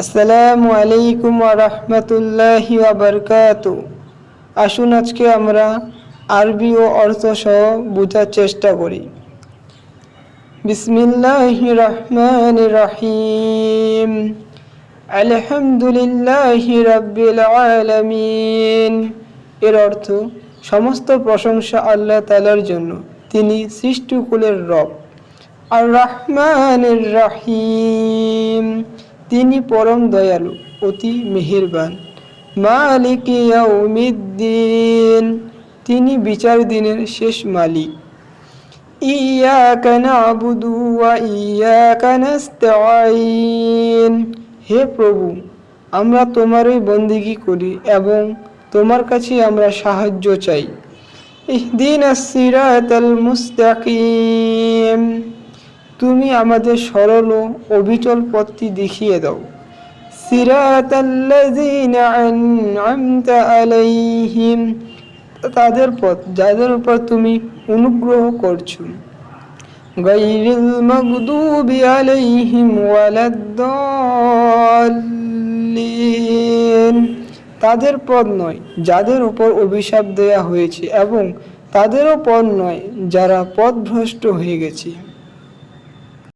আসসালামু আলাইকুম ওয়া রাহমাতুল্লাহি ওয়া বারাকাতুহু। আসুন আজকে আমরা আরবি ও অর্থ সহ বোঝার চেষ্টা করি। বিসমিল্লাহির রহমানির রহিম। আলহামদুলিল্লাহি রাব্বিল আলামিন। এর অর্থ সমস্ত প্রশংসা আল্লাহ তাআলার জন্য, তিনি সৃষ্টিকুলের রব। আর রহমানির রহিম, তিনি পরম দয়ালু, অতি মেহেরবান। মালিক ইয়াউমিদ্দিন, তিনি বিচার দিনের শেষ মালিক। ইয়াকা না'বুদু ওয়া ইয়াকা নাস্তাঈন, হে প্রভু, আমরা তোমারই বন্দেগী করি এবং তোমার কাছে আমরা সাহায্য চাই। ইহদিনাস সিরাতাল মুস্তাকিম, তুমি আমাদের সরল ও অবিচল পথটি দেখিয়ে দাও। সিরাতাল্লাযীনা আন'আমতা আলাইহিম, তাদের পথ যাদের উপর তুমি অনুগ্রহ করছো। গায়রিল মাগদুবি আলাইহিম ওয়ালাদ-দাল্লিন, তাদের পথ নয় যাদের উপর অভিশাপ দেয়া হয়েছে, এবং তাদেরও পথ নয় যারা পথভ্রষ্ট হয়ে গেছে।